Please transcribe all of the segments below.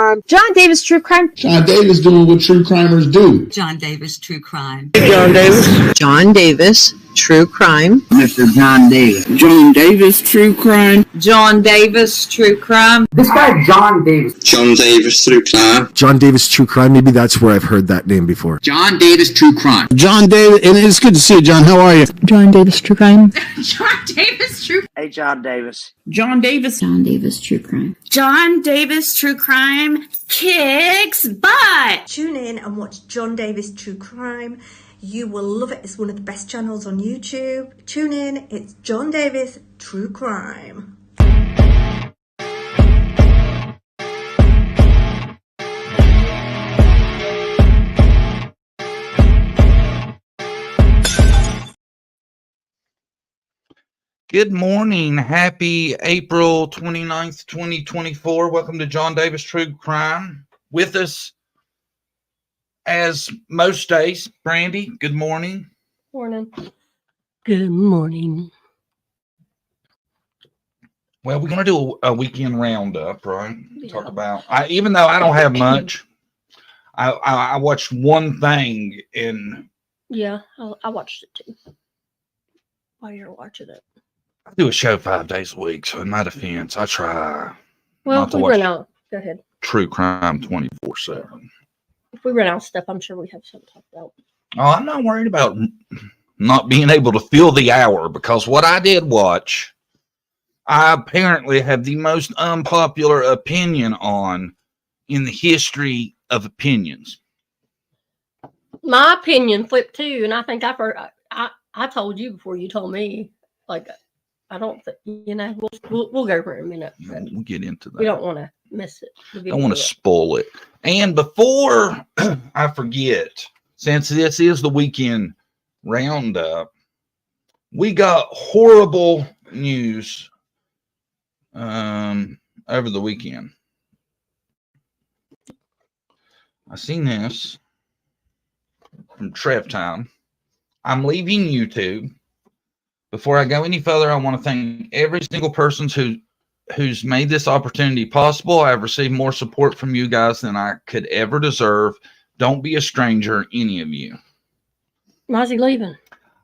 crime. John Davis True Crime. John Davis doing what true crimers do. John Davis True Crime. John Davis. John Davis True Crime. Mr. John Davis. John Davis True Crime. John Davis True Crime. This guy, John Davis. John Davis True Crime. John Davis True Crime. Maybe that's where I've heard that name before. John Davis True Crime. John Davis, and it's good to see you, John. How are you? John Davis True Crime. John Davis True. Hey, John Davis. John Davis. John Davis True Crime. John Davis True Crime kicks butt. Tune in and watch John Davis True Crime. You will love it. It's one of the best channels on YouTube. Tune in. It's John Davis True Crime. Good morning. Happy April 29th, 2024. Welcome to John Davis True Crime. With us, as most days, Brandy, good morning. Morning. Good morning. Well, we're going to do a weekend roundup, right? Yeah. Talk about, even though I don't have much, I watched one thing and Yeah, I watched it too. While you're watching it. I do a show 5 days a week, so in my defense, I try Well, not if to we watch run out, go ahead. true crime 24/7. If we run out of stuff, I'm sure we have something to talk about. Oh, I'm not worried about not being able to fill the hour, because what I did watch, I apparently have the most unpopular opinion on in the history of opinions. My opinion flipped too, and I think I told you before you told me. Like, I don't think, we'll go for a minute. We'll get into that. We don't want to miss it. I don't want to spoil it. And before I forget, since this is the weekend roundup, we got horrible news over the weekend. I seen this from Trev time. I'm leaving YouTube. Before I go any further, I want to thank every single person who's made this opportunity possible. I've received more support from you guys than I could ever deserve. Don't be a stranger, any of you. Why's he leaving?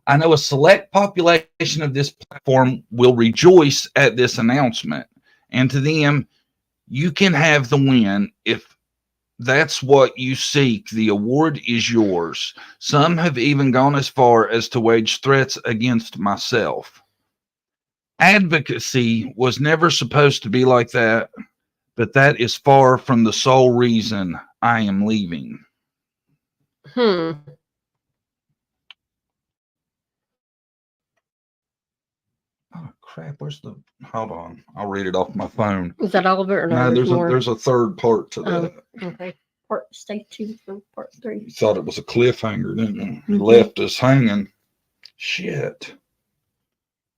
I know a select population of this platform will rejoice at this announcement. And to them, you can have the win if that's what you seek. The award is yours. Some have even gone as far as to wage threats against myself. Advocacy was never supposed to be like that, but that is far from the sole reason I am leaving. Oh, crap, where's the... Hold on. I'll read it off my phone. Is that all of it or No, no? there's a third part to that. Okay. Stay tuned for part 3. You thought it was a cliffhanger, didn't you? You left us hanging. Shit.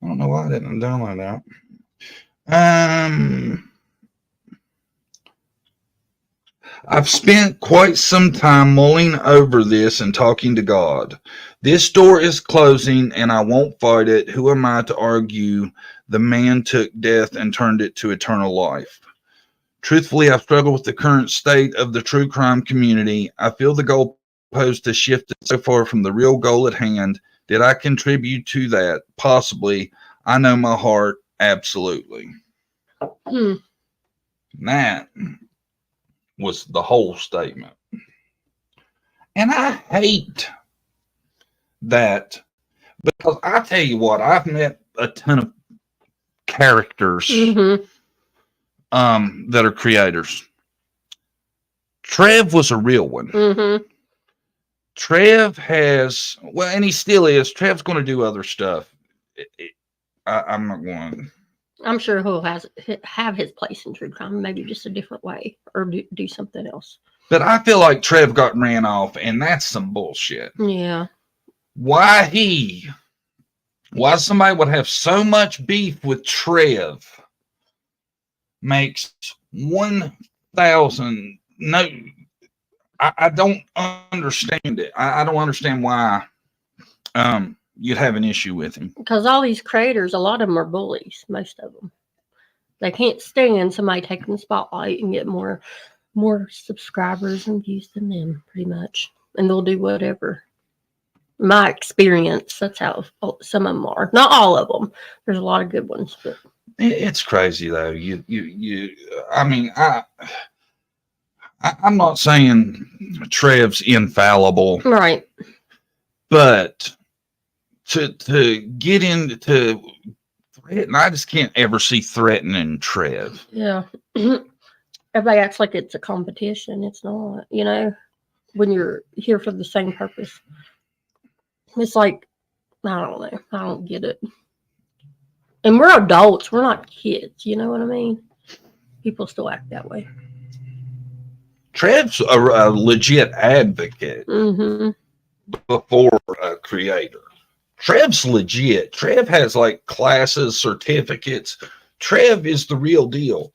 I don't know why I didn't download that. I've spent quite some time mulling over this and talking to God. This door is closing and I won't fight it. Who am I to argue? The man took death and turned it to eternal life. Truthfully, I've struggled with the current state of the true crime community. I feel the goalpost has shifted so far from the real goal at hand. Did I contribute to that? Possibly. I know my heart, absolutely. That was the whole statement. And I hate that, because I tell you what, I've met a ton of characters that are creators. Trev was a real one. Trev has, well, and he still is. Trev's going to do other stuff. I'm not going. I'm sure he'll have his place in true crime, maybe just a different way, or do something else. But I feel like Trev got ran off, and that's some bullshit. Yeah. Why somebody would have so much beef with Trev makes 1,000. No, I don't understand it. I don't understand why you'd have an issue with him. Because all these creators, a lot of them are bullies, most of them. They can't stand somebody taking the spotlight and get more more subscribers and views than them, pretty much. And they'll do whatever. My experience, that's how some of them are. Not all of them. There's a lot of good ones, but It's crazy though. I mean, I'm not saying Trev's infallible, right. but to get into threaten, I just can't ever see threatening Trev. Yeah. Everybody acts like it's a competition. It's not, when you're here for the same purpose. It's like, I don't know. I don't get it. And we're adults. We're not kids. You know what I mean? People still act that way. Trev's a legit advocate before a creator. Trev's legit. Trev has like classes, certificates. Trev is the real deal.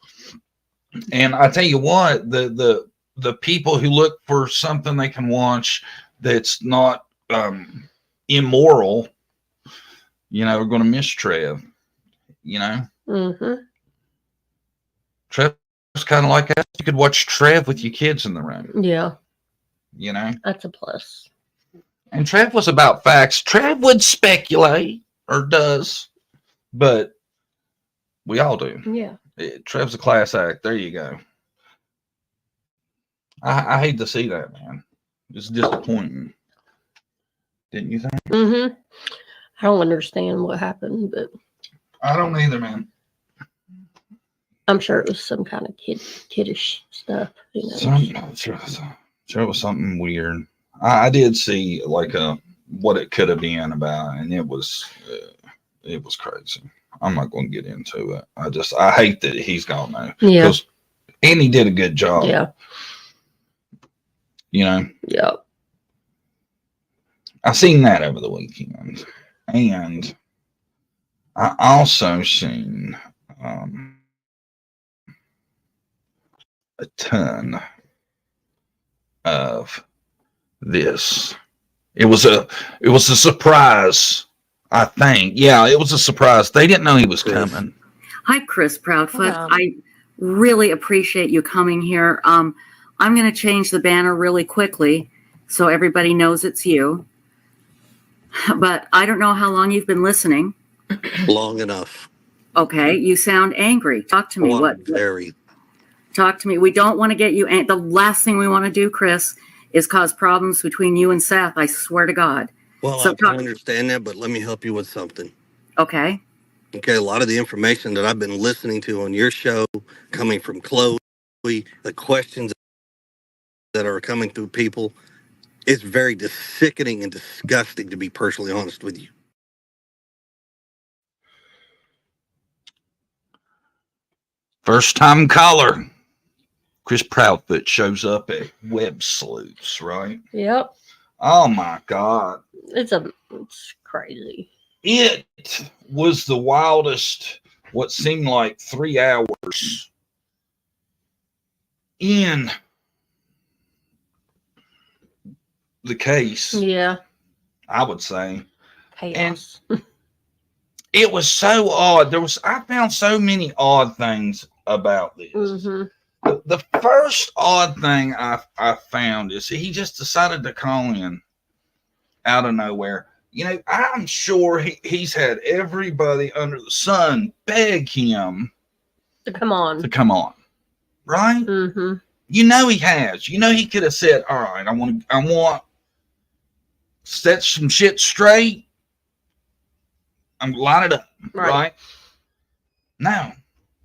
And I tell you what, the people who look for something they can watch that's not immoral, are going to miss Trev. Trev's kind of like us. You could watch Trev with your kids in the room. Yeah. That's a plus. And Trev was about facts. Trev would speculate, or does, but we all do. Yeah. Trev's a class act. There you go. I hate to see that, man. It's disappointing. Didn't you think? I don't understand what happened, but I don't either, man. I'm sure it was some kind of kiddish stuff. Sure, it was something weird. I did see like what it could have been about, and it was crazy. I'm not going to get into it. I hate that he's gone now. Yeah. And he did a good job. Yeah. Yeah. I seen that over the weekend, and I also seen a ton of this. It was a surprise, I think. Yeah, it was a surprise. They didn't know he was coming. Hi, Chris Proudfoot. I really appreciate you coming here. I'm going to change the banner really quickly so everybody knows it's you. But I don't know how long you've been listening. Long enough. Okay, you sound angry. Talk to me. Very. Talk to me. We don't want to get you. The last thing we want to do, Chris, is cause problems between you and Seth. I swear to God. Well, I understand that, but let me help you with something. Okay. Okay, a lot of the information that I've been listening to on your show, coming from Chloe, the questions that are coming through people, it's very sickening and disgusting, to be personally honest with you. First time caller. Chris Proudfoot shows up at Web Sleuths, right? Yep. Oh my God. It's crazy. It was the wildest, what seemed like 3 hours in the case. Yeah. I would say. Chaos. And it was so odd. I found so many odd things about this. The first odd thing I found is he just decided to call in out of nowhere. I'm sure he's had everybody under the sun beg him to come on. Right? He has. He could have said, all right, I want to set some shit straight. I'm line it up. Right? No.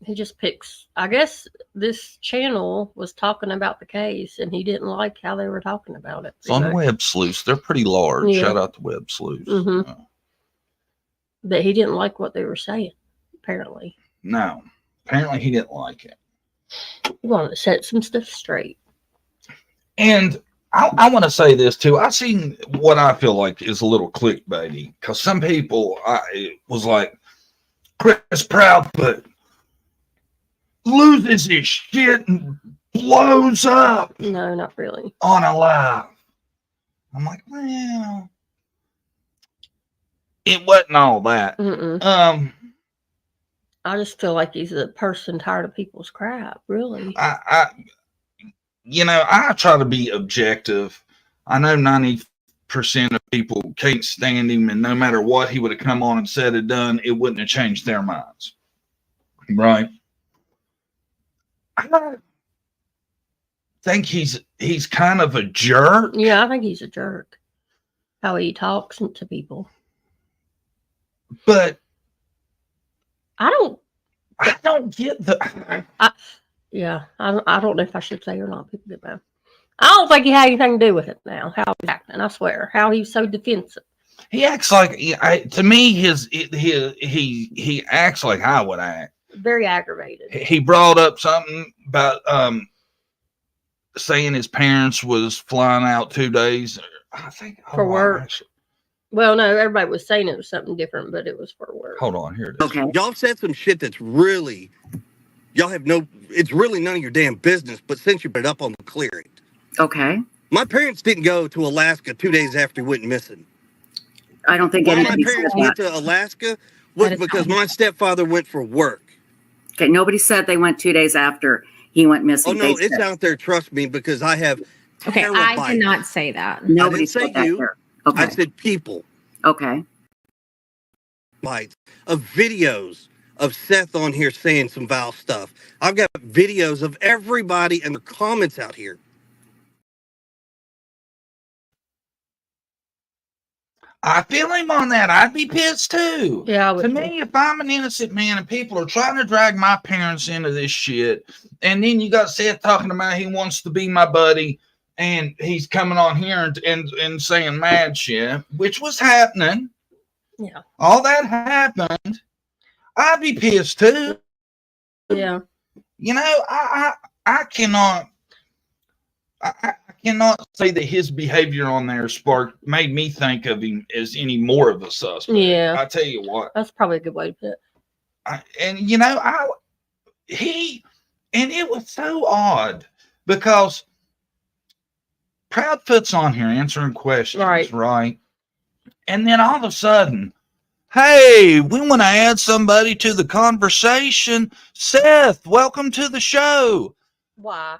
He just picks. I guess this channel was talking about the case, and he didn't like how they were talking about it. It's on Web Sleuths. They're pretty large. Yeah. Shout out to Web Sleuths. But he didn't like what they were saying, apparently. No. Apparently he didn't like it. He wanted to set some stuff straight. And I want to say this, too. I've seen what I feel like is a little clickbaity, because some people, it was like, Chris Proudfoot loses his shit and blows up. No, not really. On a live. I'm like, well, it wasn't all that. I just feel like he's a person tired of people's crap, really. I try to be objective. I know 90% of people can't stand him, and no matter what he would have come on and said and done, it wouldn't have changed their minds. Right? I think he's kind of a jerk. Yeah, I think he's a jerk. How he talks to people. But I don't get the. I don't know if I should say or not. People get mad. I don't think he had anything to do with it now. How he's acting, I swear. How he's so defensive. He acts like to me he acts like I would act. Very aggravated. He brought up something about saying his parents was flying out 2 days. I think for work. Well, no, everybody was saying it was something different, but it was for work. Hold on, here it is. Okay. Y'all said some shit that's really, it's really none of your damn business, but since you put it up on the clear it. Okay. My parents didn't go to Alaska 2 days after he went missing. I don't think Why anybody my parents said went that. to Alaska was because my stepfather went for work. Okay, nobody said they went 2 days after he went missing. Oh, no, it's out there, trust me, because I have Okay, I did not say that. Nobody I didn't say said that you. here. Okay. I said people. Okay. Bites of videos of Seth on here saying some vile stuff. I've got videos of everybody and their comments out here. I feel him on that. I'd be pissed too. Yeah, to me, if I'm an innocent man and people are trying to drag my parents into this shit, and then you got Seth talking about he wants to be my buddy, and he's coming on here and saying mad shit, which was happening. Yeah. All that happened. I'd be pissed too. Yeah. I cannot. I cannot say that his behavior on there made me think of him as any more of a suspect. Yeah. I tell you what. That's probably a good way to put it. It was so odd because Proudfoot's on here answering questions, right? And then all of a sudden, hey, we want to add somebody to the conversation. Seth, welcome to the show. Why?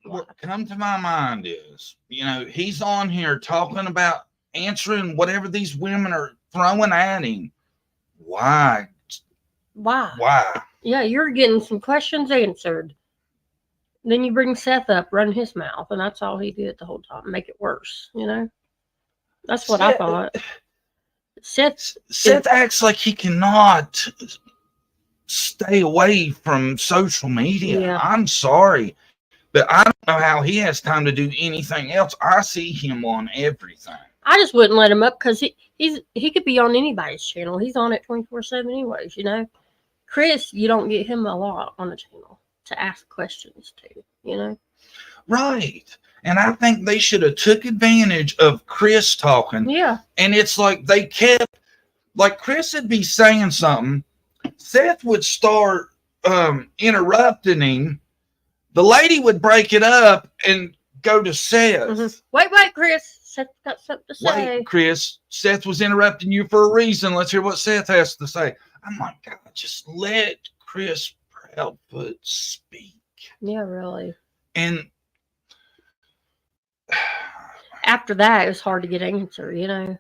What come to my mind is, he's on here talking about answering whatever these women are throwing at him. Why? Yeah, you're getting some questions answered. Then you bring Seth up, run his mouth, and that's all he did the whole time. Make it worse, That's what I thought. Seth acts like he cannot stay away from social media. Yeah. I'm sorry, but I don't know how he has time to do anything else. I see him on everything. I just wouldn't let him up because he could be on anybody's channel. He's on it 24/7 anyways, Chris, you don't get him a lot on the channel to ask questions to, Right. And I think they should have took advantage of Chris talking. Yeah. And it's like they kept, like Chris would be saying something. Seth would start interrupting him. The lady would break it up and go to Seth. Mm-hmm. Wait, Chris. Seth's got something to say. Wait, Chris. Seth was interrupting you for a reason. Let's hear what Seth has to say. I'm like, God, just let Chris Proudfoot speak. Yeah, really. And after that, it was hard to get an answer,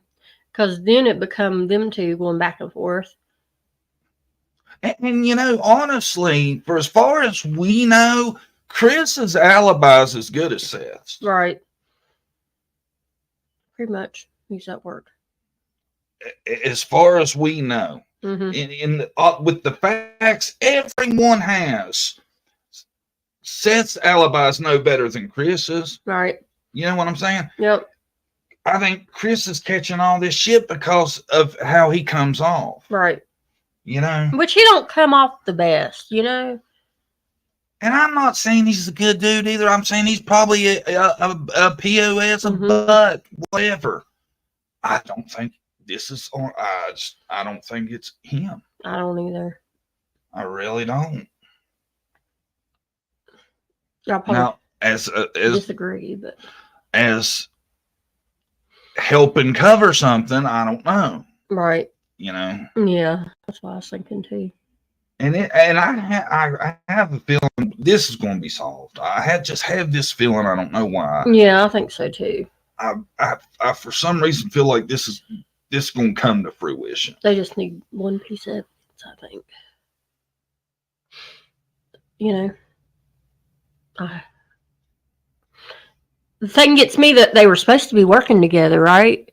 because then it become them two going back and forth. And honestly, for as far as we know, Chris's alibi is as good as Seth's. Right. Pretty much. He's at work. As far as we know. Mm-hmm. With the facts everyone has, Seth's alibi is no better than Chris's. Right. You know what I'm saying? Yep. I think Chris is catching all this shit because of how he comes off. Right. Which he don't come off the best, And I'm not saying he's a good dude either. I'm saying he's probably a POS, a butt, whatever. I don't think this is on. I don't think it's him. I don't either. I really don't. Now, as disagree, but as helping cover something, I don't know. Right. Yeah, that's what I was thinking too. And I have a feeling this is going to be solved. I just have this feeling. I don't know why. Yeah, I think so too. I for some reason feel like this is going to come to fruition. They just need one piece of evidence, I think. You know, the thing gets me that they were supposed to be working together, right?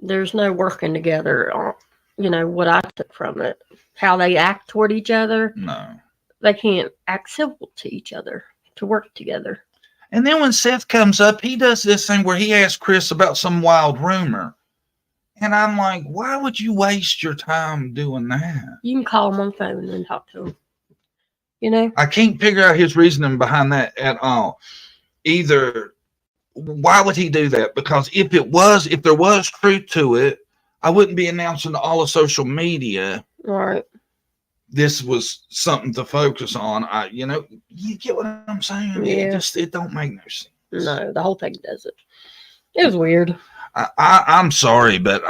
There's no working together. You know what I took from it, how they act toward each other. No, they can't act civil to each other to work together. And then when Seth comes up, he does this thing where he asks Chris about some wild rumor. And I'm like, why would you waste your time doing that? You can call him on the phone and talk to him. You know? I can't figure out his reasoning behind that at all. Either, why would he do that? Because if there was truth to it, I wouldn't be announcing to all of social media. Right. This was something to focus on. You get what I'm saying? Yeah. It don't make no sense. No, the whole thing doesn't. It was weird. I'm sorry, but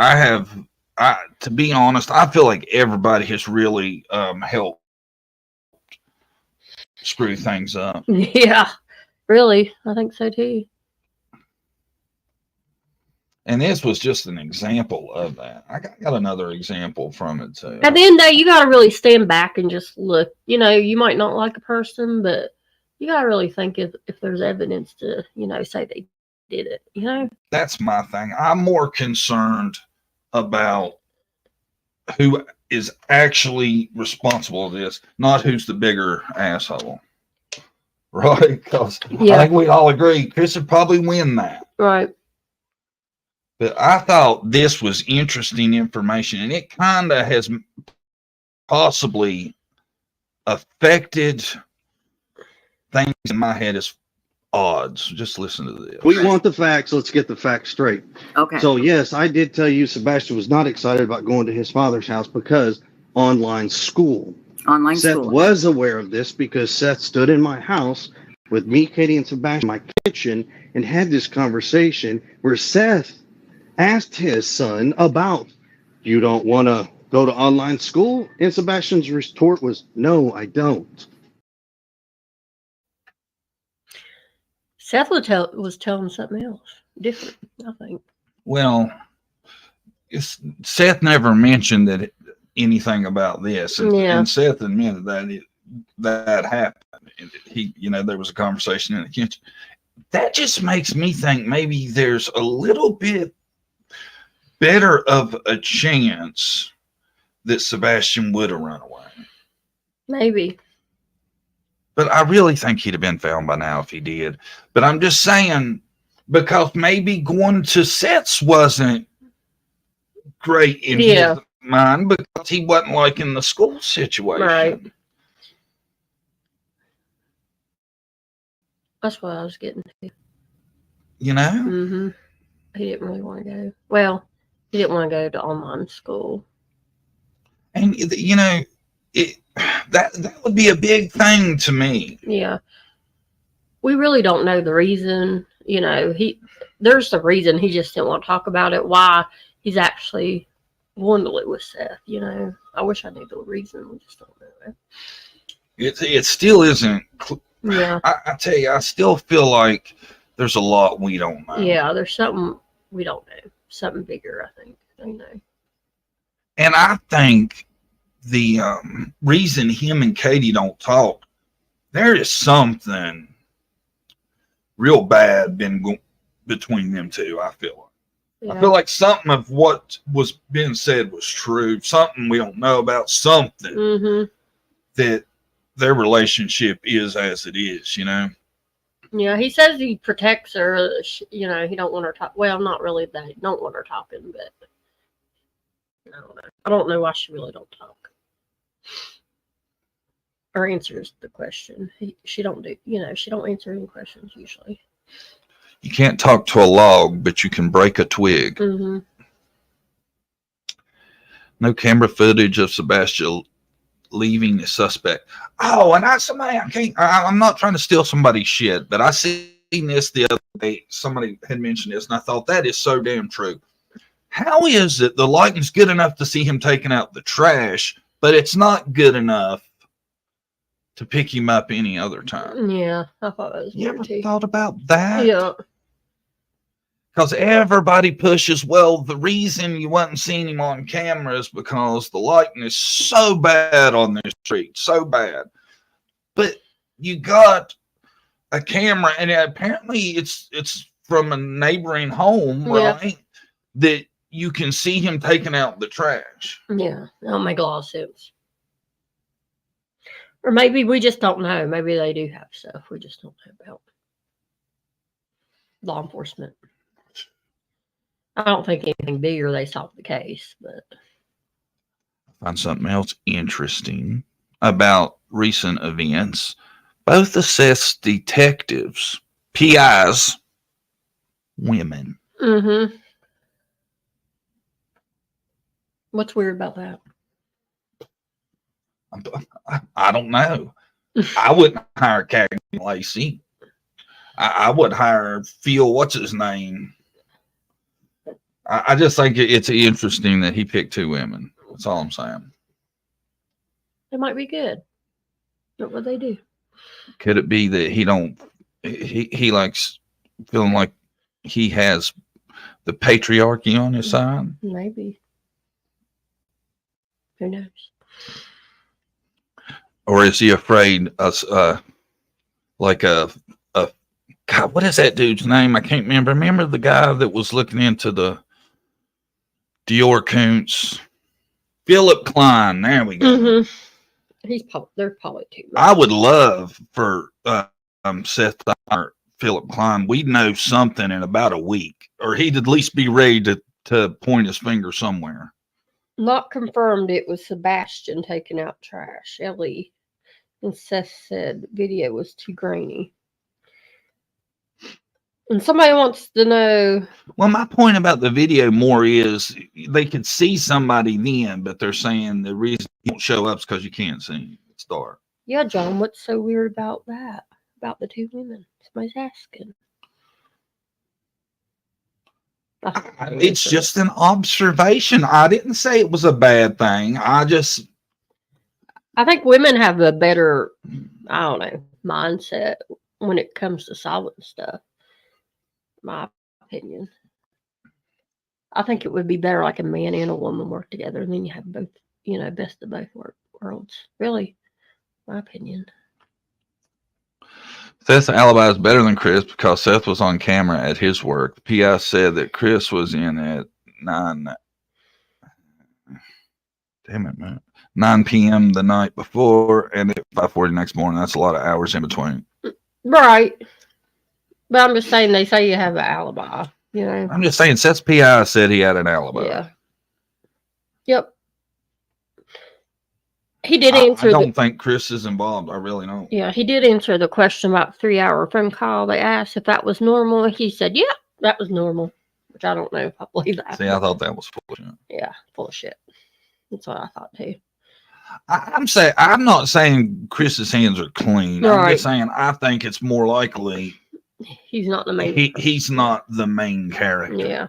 to be honest, I feel like everybody has really helped screw things up. Yeah, really. I think so too. And this was just an example of that. I got another example from it too. At the end of the day, you got to really stand back and just look. You know, you might not like a person, but you got to really think if there's evidence to, say they did it, That's my thing. I'm more concerned about who is actually responsible for this, not who's the bigger asshole. Right? Because I think we all agree Chris would probably win that. Right. But I thought this was interesting information, and it kind of has possibly affected things in my head as odds. Just listen to this. We want the facts. Let's get the facts straight. Okay. So, yes, I did tell you Sebastian was not excited about going to his father's house because online school. Seth was aware of this because Seth stood in my house with me, Katie, and Sebastian in my kitchen and had this conversation where Seth asked his son about, you don't want to go to online school? And Sebastian's retort was, no, I don't. Seth was telling something else different, I think. Well, Seth never mentioned anything about this. And Seth admitted that happened. There was a conversation in the kitchen. That just makes me think maybe there's a little bit better of a chance that Sebastian would have run away. Maybe. But I really think he'd have been found by now if he did. But I'm just saying, because maybe going to Seth's wasn't great in his mind because he wasn't liking the school situation. Right. That's what I was getting to. Mm-hmm. He didn't really want to go. Well, he didn't want to go to online school. And, that would be a big thing to me. Yeah. We really don't know the reason. There's the reason he just didn't want to talk about it, why he's actually wanting to live with Seth. I wish I knew the reason. We just don't know. It still isn't. Yeah. I tell you, I still feel like there's a lot we don't know. Yeah, there's something we don't know. Something bigger, I think. And I think the reason him and Katie don't talk, there is something real bad been between them two, I feel like. Yeah. I feel like something of what was being said was true. Something we don't know about. Something that their relationship is as it is, Yeah, he says he protects her. He don't want her talk. Well, not really that he don't want her talking, but I don't know. I don't know why she really don't talk or answers the question. She don't do. She don't answer any questions usually. You can't talk to a log, but you can break a twig. Mm-hmm. No camera footage of Sebastian leaving the suspect. Oh, and I'm not trying to steal somebody's shit, but I seen this the other day. Somebody had mentioned this, and I thought that is so damn true. How is it the lighting's good enough to see him taking out the trash, but it's not good enough to pick him up any other time. Yeah, I thought that was You weird ever too. thought about that? Yeah. Because everybody pushes, well, the reason you wasn't seeing him on camera is because the lighting is so bad on this street, so bad. But you got a camera, and apparently it's from a neighboring home, right? That you can see him taking out the trash. Yeah, that'll make a lot of sense. Or maybe we just don't know. Maybe they do have stuff we just don't know about. Law enforcement. I don't think anything bigger they solved the case, but I find something else interesting about recent events. Both the Seth's detectives, PIs, women. mm-hmm. What's weird about that? I don't know. I wouldn't hire Cagney Lacey. I would hire Phil, what's his name? I just think it's interesting that he picked two women. That's all I'm saying. It might be good. What would they do? Could it be that he likes feeling like he has the patriarchy on his side? Maybe. Who knows? Or is he afraid of like a God, what is that dude's name? I can't remember. Remember the guy that was looking into the Dior Koontz? Philip Klein. There we go. Mm-hmm. They're probably too. Right? I would love for Seth to hire Philip Klein. We'd know something in about a week, or he'd at least be ready to point his finger somewhere. Not confirmed. It was Sebastian taking out trash. Ellie and Seth said video was too grainy. And somebody wants to know. Well, my point about the video more is they could see somebody then, but they're saying the reason you won't show up is because you can't see him. It's dark. Yeah, John, what's so weird about that? About the two women? Somebody's asking. It's just an observation. I didn't say it was a bad thing. I think women have a better, I don't know, mindset when it comes to solving stuff. My opinion. I think it would be better like a man and a woman work together, and then you have both, best of both worlds. Really, my opinion. Seth's alibi is better than Chris because Seth was on camera at his work. The PI said that Chris was in at 9 p.m. the night before and at 5:40 next morning. That's a lot of hours in between. Right. But I'm just saying they say you have an alibi, I'm just saying Seth's PI said he had an alibi. Yeah. Yep. He did answer. I don't think Chris is involved. I really don't. Yeah, he did answer the question about 3-hour phone call. They asked if that was normal. He said, yeah, that was normal. Which I don't know if I believe that. See, I thought that was full of shit. Yeah, full of shit. That's what I thought too. I'm not saying Chris's hands are clean. Right. I'm just saying I think it's more likely he's not the main. He's not the main character. Yeah.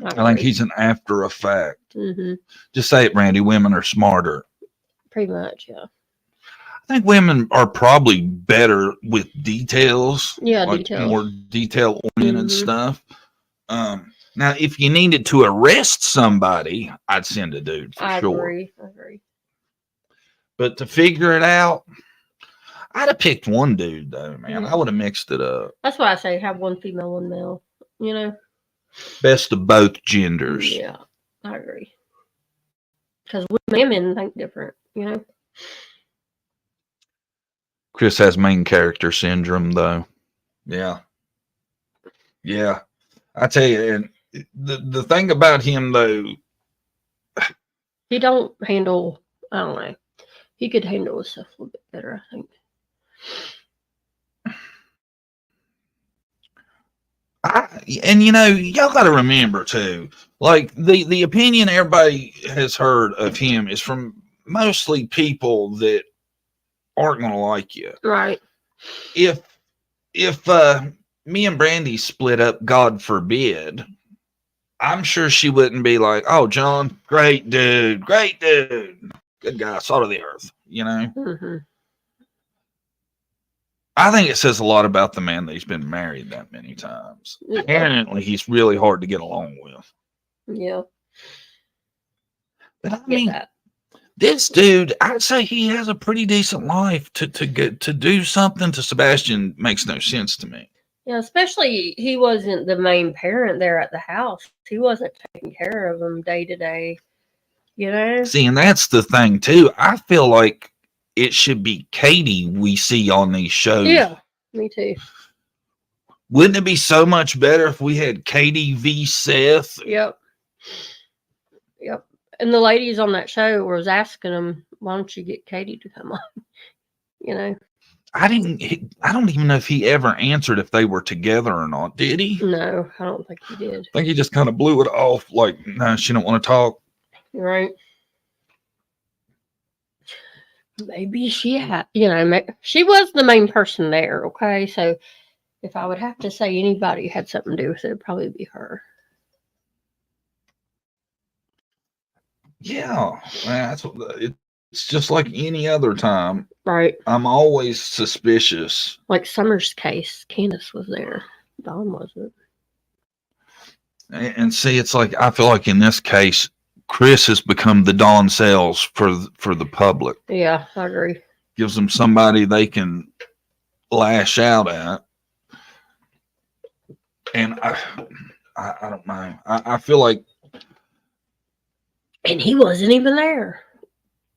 I think he's an after effect. Mm-hmm. Just say it, Randy. Women are smarter. Pretty much, yeah. I think women are probably better with details. Yeah, like details. More detail-oriented stuff. Now, if you needed to arrest somebody, I'd send a dude for sure. I agree. But to figure it out, I'd have picked one dude, though, man. I would have mixed it up. That's why I say have one female, one male, Best of both genders. Yeah, I agree. Because women think different, Chris has main character syndrome, though. Yeah. Yeah. I tell you, and the thing about him, though, he don't handle, I don't know. He could handle his stuff a little bit better, I think. And y'all got to remember too, like the opinion everybody has heard of him is from mostly people that aren't going to like you. Right. If me and Brandy split up, God forbid, I'm sure she wouldn't be like, "Oh, John, great dude, good guy, salt of the earth." You know. Mm-hmm. I think it says a lot about the man that he's been married that many times. Yeah. Apparently, he's really hard to get along with. Yeah. But I mean, this dude, I'd say he has a pretty decent life. To do something to Sebastian makes no sense to me. Yeah, especially he wasn't the main parent there at the house. He wasn't taking care of them day to day. You know? See, and that's the thing too. I feel like it should be Katie we see on these shows. Yeah, me too. Wouldn't it be so much better if we had Katie v. Seth? Yep. And the ladies on that show was asking him, "Why don't you get Katie to come on?" You know. I don't even know if he ever answered if they were together or not. Did he? No, I don't think he did. I think he just kind of blew it off like, "No, she don't want to talk." Right. Maybe she had, you know, she was the main person there. Okay, so if I would have to say anybody had something to do with it, it'd probably be her. Yeah, that's it's just like any other time. Right. I'm always suspicious. Like Summer's case, Candace was there. Dawn wasn't. And see, it's like I feel like in this case, Chris has become the Dawn Sells for the public. Yeah, I agree. Gives them somebody they can lash out at. And I don't know. I feel like. And he wasn't even there.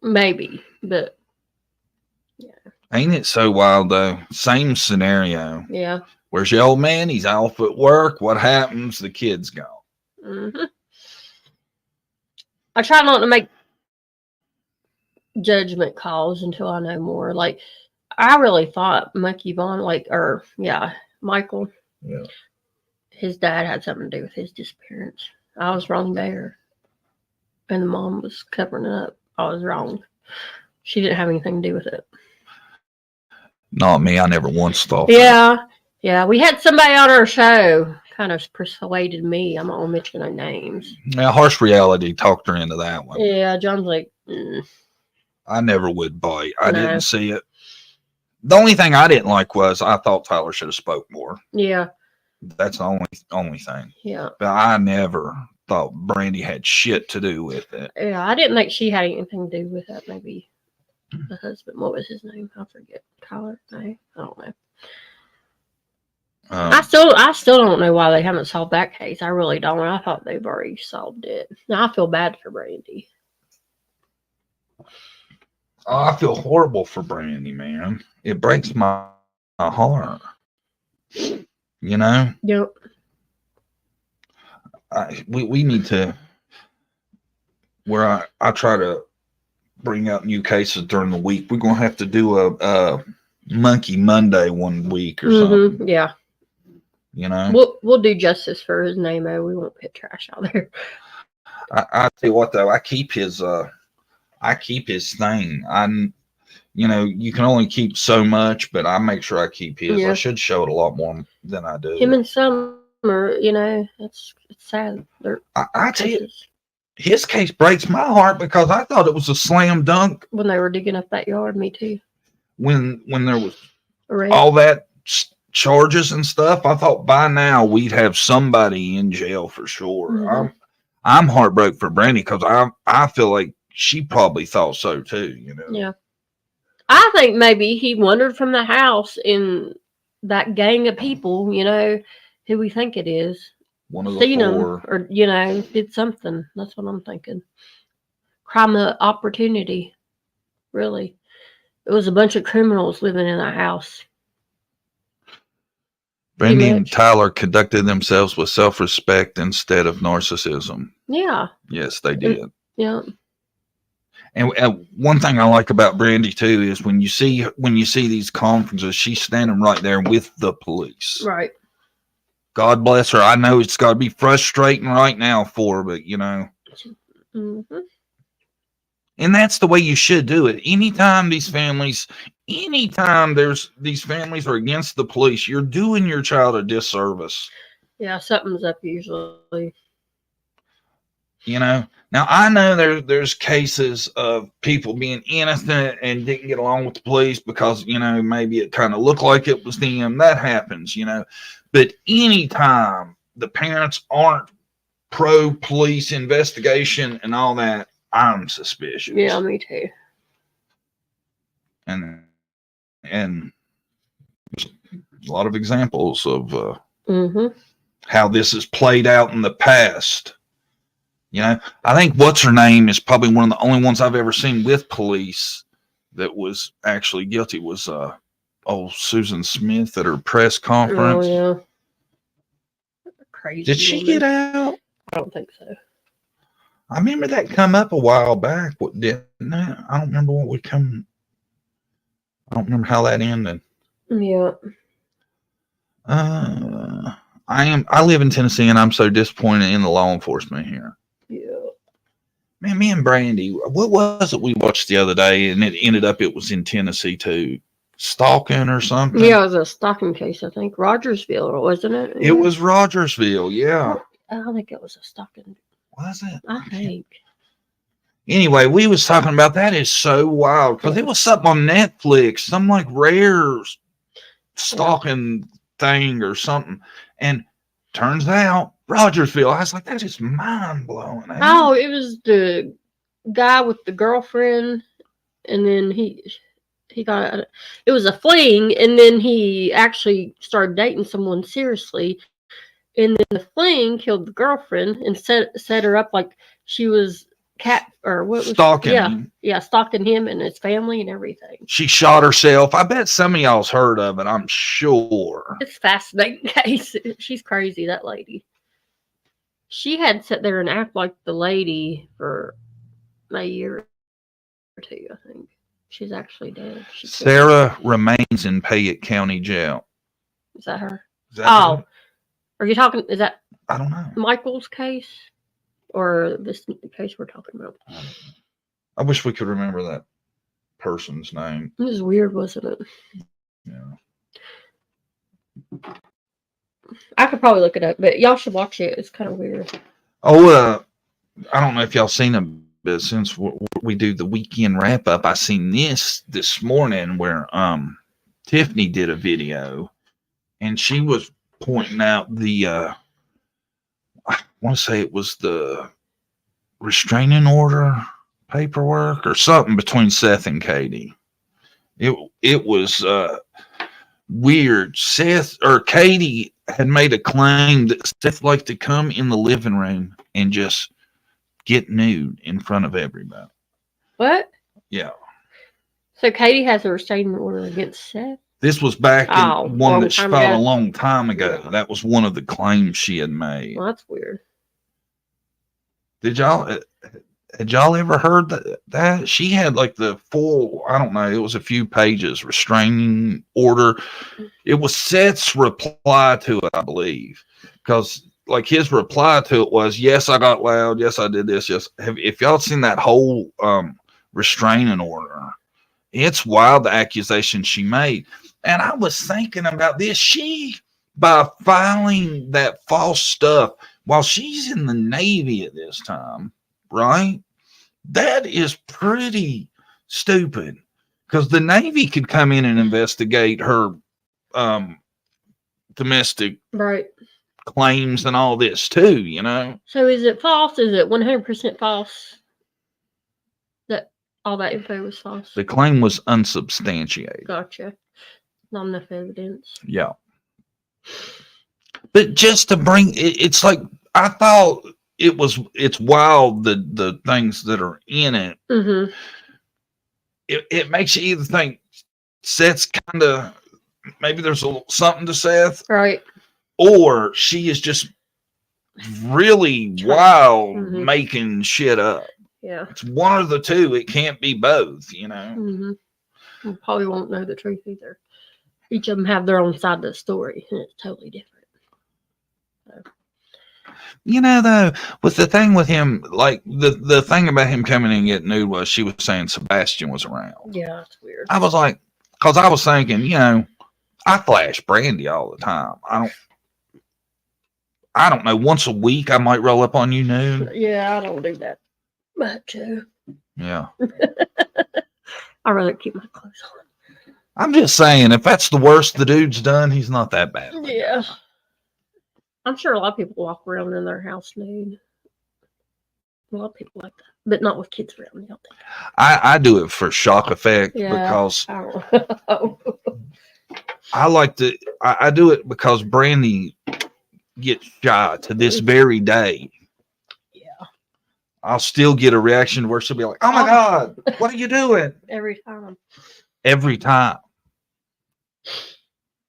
Maybe, but yeah. Ain't it so wild though? Same scenario. Yeah. Where's your old man? He's off at work. What happens? The kid's gone. Mm-hmm. I try not to make judgment calls until I know more. Like, I really thought Monkey Vaughn, Michael, his dad had something to do with his disappearance. I was wrong there. And the mom was covering it up. I was wrong. She didn't have anything to do with it. Not me. I never once thought that. Yeah. We had somebody on our show kind of persuaded me. I'm not going to mention their names. Yeah, Harsh Reality talked her into that one. Yeah, John's like, I never would bite. I didn't see it. The only thing I didn't like was I thought Tyler should have spoke more. Yeah. That's the only thing. Yeah. But I never thought Brandy had shit to do with it. Yeah, I didn't think she had anything to do with that. Maybe the husband. What was his name? I forget. Tyler? No, I don't know. I still don't know why they haven't solved that case. I really don't. I thought they've already solved it. Now I feel bad for Brandy. Oh, I feel horrible for Brandy, man. It breaks my heart. You know? Yep. We need to, where I try to bring out new cases during the week. We're going to have to do a Monkey Monday one week or something. Yeah. You know? We'll do justice for his name, though. We won't put trash out there. I tell you what, though, I keep his thing. You know, you can only keep so much, but I make sure I keep his. Yeah. I should show it a lot more than I do. Him and Summer, you know, it's sad. I tell you, his case breaks my heart because I thought it was a slam dunk when they were digging up that yard. Me too. When there was all that charges and stuff, I thought by now we'd have somebody in jail for sure. Mm-hmm. I'm heartbroken for Brandy because I feel like she probably thought so too. You know. Yeah. I think maybe he wandered from the house in that gang of people. You know, who we think it is. One of the seen four. Him, or you know, did something. That's what I'm thinking. Crime of opportunity. Really, it was a bunch of criminals living in that house. Brandy and Tyler conducted themselves with self-respect instead of narcissism. Yeah. Yes, they did. Yeah. And one thing I like about Brandy too is when you see these conferences, she's standing right there with the police. Right. God bless her. I know it's got to be frustrating right now for her, but you know. Mm-hmm. And that's the way you should do it. Anytime these families are against the police, you're doing your child a disservice. Yeah, something's up usually. Now I know there's cases of people being innocent and didn't get along with the police because, maybe it kind of looked like it was them. That happens, but anytime the parents aren't pro police investigation and all that, I'm suspicious. Yeah, me too. And there's a lot of examples of how this has played out in the past. I think what's her name is probably one of the only ones I've ever seen with police that was actually guilty was Susan Smith at her press conference. Oh yeah. Crazy. Did she get out? I don't think so. I remember that come up a while back. What didn't it? I don't remember what would come. I don't remember how that ended. Yeah. I live in Tennessee and I'm so disappointed in the law enforcement here. Yeah. Man, me and Brandy, what was it we watched the other day and it ended up it was in Tennessee too? Stalking or something? Yeah, it was a stalking case, I think. Rogersville, wasn't it? It was Rogersville, yeah. I think it was a stalking. Was it? I think. Anyway, we was talking about that is so wild because it was something on Netflix, some like rare stalking thing or something. And turns out Rogersville, I was like, that is mind blowing. Oh, it was the guy with the girlfriend, and then he got it was a fling, and then he actually started dating someone seriously, and then the fling killed the girlfriend and set her up like she was stalking him. Yeah, stalking him and his family and everything. She shot herself. I bet some of y'all's heard of it. I'm sure. It's a fascinating case. She's crazy, that lady. She had sat there and act like the lady for a year or two, I think. She's actually dead. Sarah remains in Payette County Jail. Is that her? Is that her? Are you talking? Is that? I don't know. Michael's case, or this case we're talking about? I wish we could remember that person's name. It was weird, wasn't it? Yeah. I could probably look it up, but y'all should watch it. It's kind of weird. Oh, I don't know if y'all seen them, but since we do the weekend wrap up, I seen this morning where Tiffany did a video, and she was pointing out the I want to say it was the restraining order paperwork or something between Seth and Katie. It was weird. Katie had made a claim that Seth liked to come in the living room and just get nude in front of everybody. What? Yeah. So Katie has a restraining order against Seth? This was back in one that she filed a long time ago. Yeah. That was one of the claims she had made. Well, that's weird. Had y'all ever heard that? She had like the full, I don't know, it was a few pages, restraining order. It was Seth's reply to it, I believe. Because like his reply to it was, yes, I got loud. Yes, I did this. Yes. If y'all seen that whole restraining order, it's wild, the accusation she made. And I was thinking about this. She, by filing that false stuff while she's in the Navy at this time, right? That is pretty stupid because the Navy could come in and investigate her domestic claims and all this too, you know? So is it false? Is it 100% false that all that info was false? The claim was unsubstantiated. Gotcha. Not enough evidence. Yeah. But just to bring it's like I thought it's wild the things that are in it. Mm-hmm. It makes you either think Seth's kind of maybe there's something to Seth, right? Or she is just really wild, making shit up. Yeah, it's one of the two. It can't be both, you know. Mm-hmm. You probably won't know the truth either. Each of them have their own side of the story, and it's totally different. So. You know, though, with the thing with him, like the thing about him coming in and getting nude was she was saying Sebastian was around. Yeah, that's weird. I was like, because I was thinking, you know, I flash Brandy all the time. I don't know, once a week I might roll up on you noon. Yeah, I don't do that much. Yeah. I rather keep my clothes on. I'm just saying, if that's the worst the dude's done, he's not that bad. Yeah. I'm sure a lot of people walk around in their house nude. A lot of people like that, but not with kids around. Don't they? I do it for shock effect because I like to. I do it because Brandy gets shot to this very day. Yeah. I'll still get a reaction where she'll be like, "Oh my God, what are you doing?" Every time. Every time.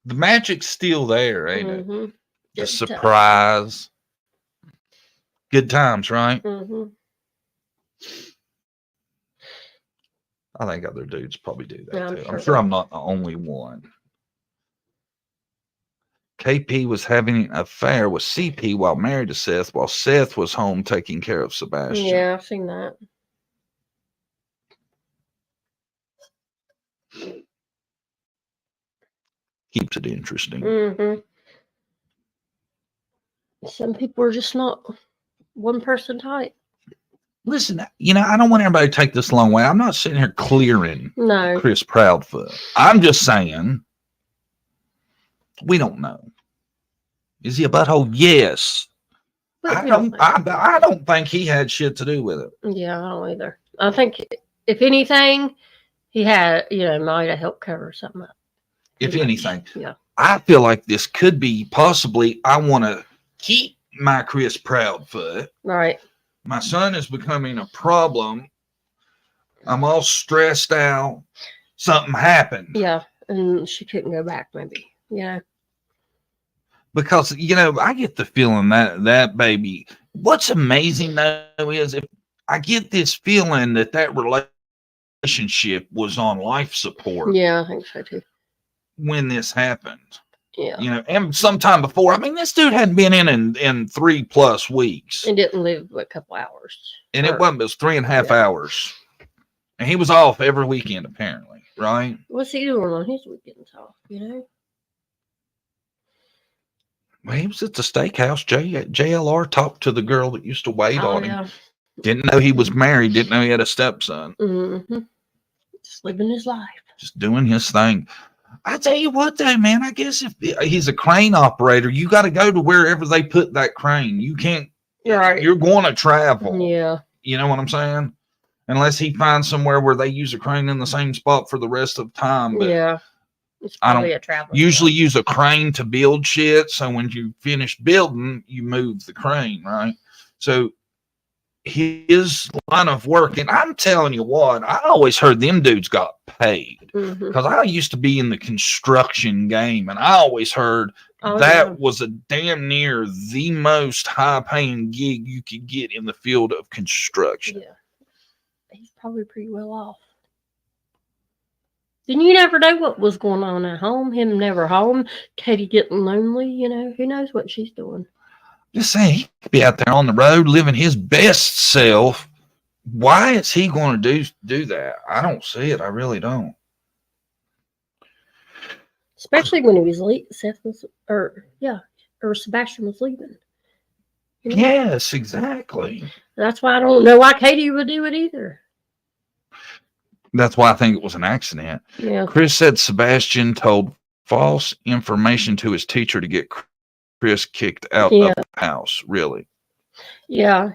The magic's still there, ain't it? The surprise. Good times, right? I think other dudes probably do that too. I'm sure I'm not the only one. KP was having an affair with CP while married to Seth, while Seth was home taking care of Sebastian. Yeah, I've seen that. Keeps it interesting. Some people are just not one person type. Listen, I don't want everybody to take this the long way. I'm not sitting here clearing Chris Proudfoot. I'm just saying, we don't know. Is he a butthole? Yes. I don't think he had shit to do with it. Yeah, I don't either. I think if anything, he had, might have helped cover something up. If anything. Yeah. I feel like this could be possibly, I want to keep my Chris Proudfoot. Right. My son is becoming a problem. I'm all stressed out. Something happened. Yeah. And she couldn't go back, maybe. Yeah. Because, I get the feeling that baby, what's amazing though is if I get this feeling that relationship was on life support. Yeah, I think so too. When this happened. Yeah. And sometime before. I mean, this dude hadn't been in 3+ weeks. And didn't live but a couple hours. And it was 3.5 hours. And he was off every weekend, apparently, right? What's he doing on his weekends off, Well, he was at the steakhouse. JLR talked to the girl that used to wait on him. Yeah. Didn't know he was married. Didn't know he had a stepson. Just living his life. Just doing his thing. I tell you what, though, man, I guess if he's a crane operator, you got to go to wherever they put that crane. You can't, you're going to travel. Yeah. You know what I'm saying? Unless he finds somewhere where they use a crane in the same spot for the rest of the time. But yeah. It's probably a traveler. Usually use a crane to build shit. So when you finish building, you move the crane, right? So his line of work, and I'm telling you what, I always heard them dudes got paid because I used to be in the construction game, and I always heard was a damn near the most high-paying gig you could get in the field of construction. Yeah, he's probably pretty well off. Then you never know what was going on at home. Him never home. Katie getting lonely. Who knows what she's doing. Just saying, he could be out there on the road living his best self. Why is he going to do that? I don't see it. I really don't. Especially when he was Sebastian was leaving. Yes, exactly. That's why I don't know why Katie would do it either. That's why I think it was an accident. Yeah. Chris said Sebastian told false information to his teacher to get Chris kicked out of the house. Really? Yeah,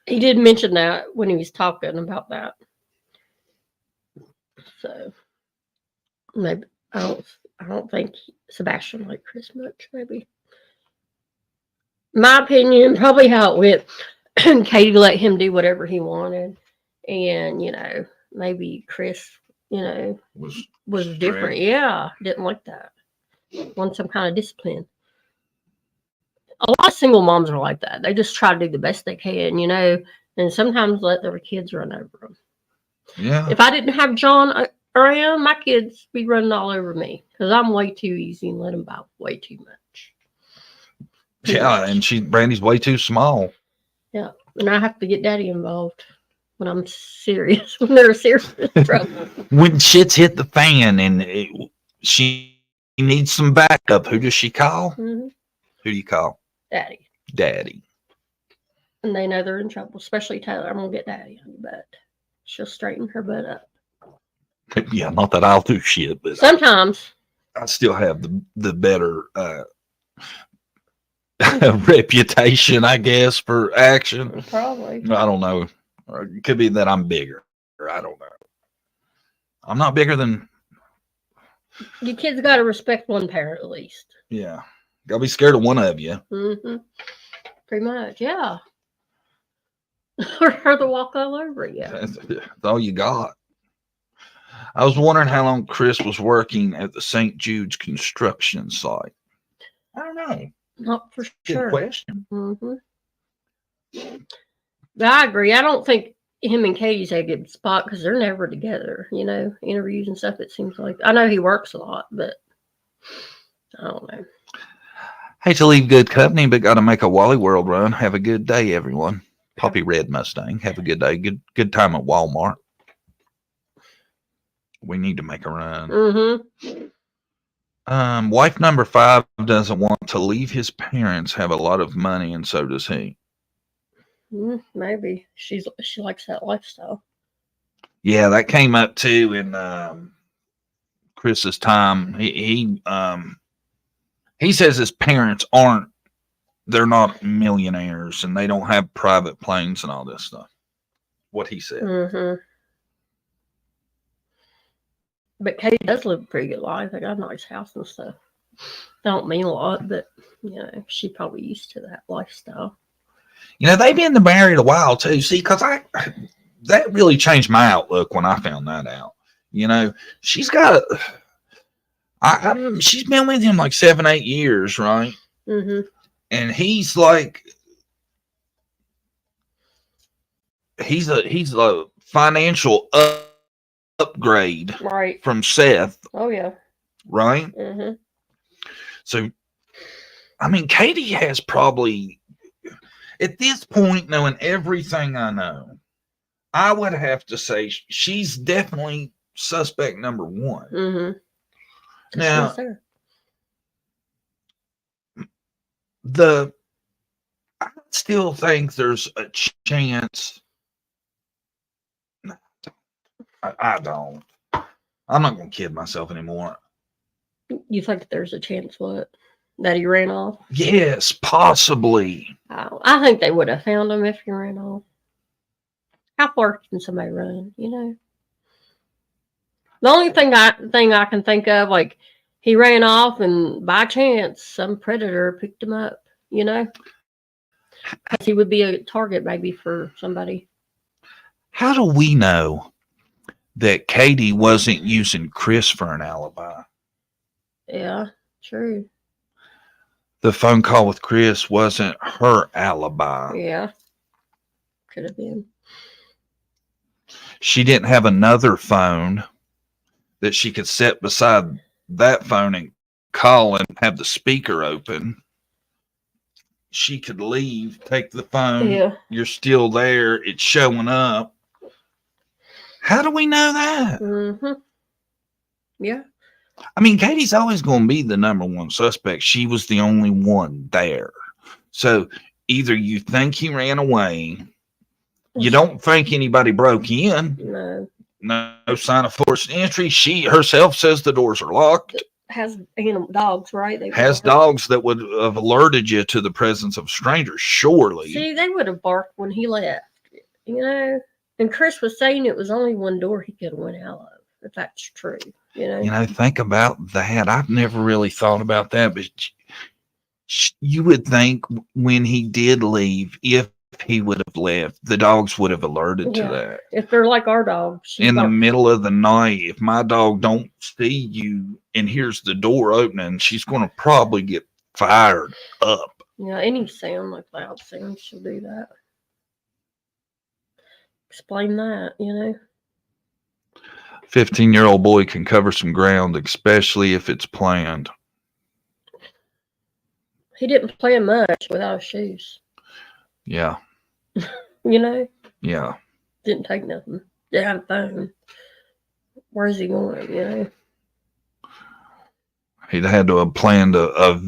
he did mention that when he was talking about that. So maybe I don't think Sebastian liked Chris much. Maybe, my opinion, probably how it went. Katie let him do whatever he wanted, and maybe Chris, was different. Yeah, didn't like that. Want some kind of discipline. A lot of single moms are like that. They just try to do the best they can, and sometimes let their kids run over them. Yeah. If I didn't have John around, my kids be running all over me because I'm way too easy and let them buy way too much. And Brandy's way too small. Yeah, and I have to get Daddy involved when I'm serious, when they're serious trouble. When shit's hit the fan and she needs some backup, who does she call? Mm-hmm. Who do you call? Daddy. daddy. And they know they're in trouble, especially Taylor. I'm going to get daddy on your butt. She'll straighten her butt up. Yeah, not that I'll do shit, but sometimes I still have the better reputation, I guess, for action. Probably. I don't know. Or it could be that I'm bigger. Or I don't know. I'm not bigger than. You kids got to respect one parent at least. Yeah. Gotta be scared of one of you. Mm-hmm. Pretty much, yeah. Or to walk all over you. That's all you got. I was wondering how long Chris was working at the St. Jude's construction site. I don't know. Not for Good sure. question. Mm-hmm. But I agree. I don't think him and Katie's had a good spot because they're never together, you know, interviews and stuff. It seems like I know he works a lot, but I don't know. Hate to leave good company, but got to make a Wally World run. Have a good day, everyone. Poppy Red Mustang. Have a good day. Good time at Walmart. We need to make a run. Mm-hmm. Wife number 5 doesn't want to leave his parents, have a lot of money, and so does he. Maybe she likes that lifestyle. Yeah, that came up too in Chris's time. He says his parents they're not millionaires and they don't have private planes and all this stuff. What he said. Mm-hmm. But Katie does live a pretty good life. They got a nice house and stuff. Don't mean a lot, but you know, she probably used to that lifestyle. You know, they've been married a while too. See, because that really changed my outlook when I found that out. You know, she's got she's been with him like 7-8 years, right? Mm-hmm. And he's like, he's a financial upgrade, right, from Seth. Oh yeah, right. Mm-hmm. So, I mean, Katie has probably, at this point, knowing everything I know, I would have to say she's definitely suspect number 1. Mm-hmm. Now, I still think there's a chance. I don't. I'm not going to kid myself anymore. You think there's a chance what? That he ran off? Yes, possibly. I think they would have found him if he ran off. How far can somebody run, you know? The only thing I can think of, like, he ran off and by chance some predator picked him up, you know? He would be a target maybe for somebody. How do we know that Katie wasn't using Chris for an alibi? Yeah, true. The phone call with Chris wasn't her alibi. Yeah, could have been. She didn't have another phone that she could set beside that phone and call and have the speaker open. She could leave, take the phone. Yeah. You're still there. It's showing up. How do we know that? Mm-hmm. Yeah. I mean, Katie's always going to be the number 1 suspect. She was the only one there. So either you think he ran away, you don't think anybody broke in. No. No sign of forced entry. She herself says the doors are locked. Has dogs, right? They has dogs that would have alerted you to the presence of strangers, surely. See, they would have barked when he left, you know. And Chris was saying it was only one door he could have went out of, if that's true, you know. You know, think about that. I've never really thought about that, but you would think when he did leave, if he would have left, the dogs would have alerted to that. If they're like our dogs. In the middle of the night, if my dog don't see you and hears the door opening, she's going to probably get fired up. Yeah, any sound, like loud sound, she'll do that. Explain that, you know. 15-year-old boy can cover some ground, especially if it's planned. He didn't play much without shoes. Yeah. You know? Yeah. Didn't take nothing. Didn't have a phone. Where's he going, you know? He'd had to have planned a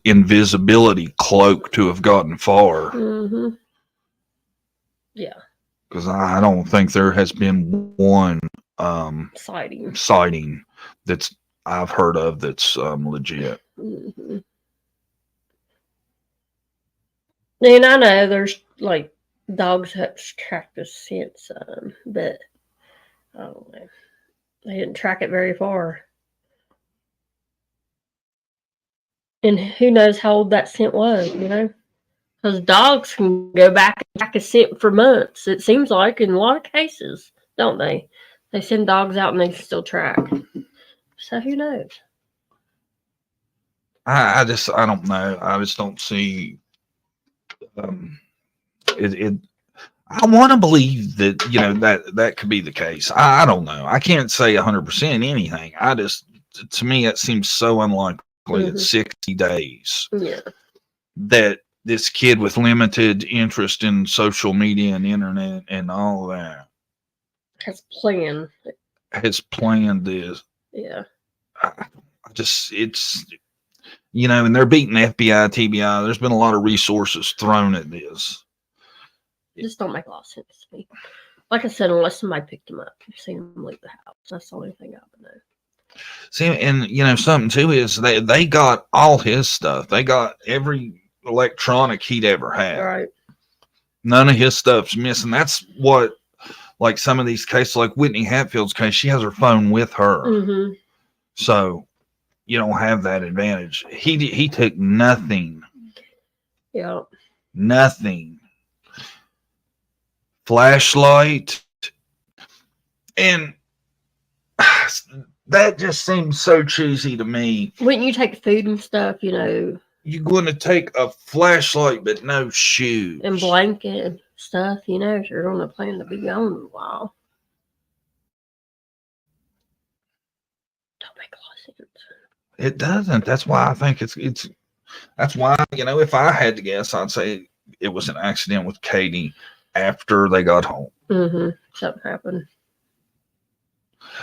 invisibility cloak to have gotten far. Mm-hmm. Yeah. Because I don't think there has been one sighting that's I've heard of that's legit. Mm-hmm. And I know there's like dogs that track the scent, but I don't know. They didn't track it very far. And who knows how old that scent was, you know? Because dogs can go back and track a scent for months, it seems like, in a lot of cases, don't they? They send dogs out and they still track. So who knows? I don't know. I just don't see it. I want to believe that, you know, that could be the case. I don't know. I can't say 100% anything. To me, it seems so unlikely at 60 days that this kid with limited interest in social media and internet and all that has planned this. Yeah. It's, you know, and they're beating FBI, TBI. There's been a lot of resources thrown at this. It just don't make a lot of sense to me. Like I said, unless somebody picked him up, you've seen him leave the house. That's the only thing I would know. See, and you know, something too is they got all his stuff. They got every electronic he'd ever had. Right. None of his stuff's missing. That's what, like some of these cases, like Whitney Hatfield's case, she has her phone with her. Mm-hmm. So you don't have that advantage. He took nothing. Yeah. Nothing. Flashlight. And that just seems so cheesy to me. Wouldn't you take food and stuff, you know? You're going to take a flashlight but no shoes. And blanket and stuff, you know, if you're on a plan to be gone a while. Don't make a lot of sense. It doesn't. That's why I think it's that's why, you know, if I had to guess, I'd say it was an accident with Katie after they got home. Mm-hmm. Something happened.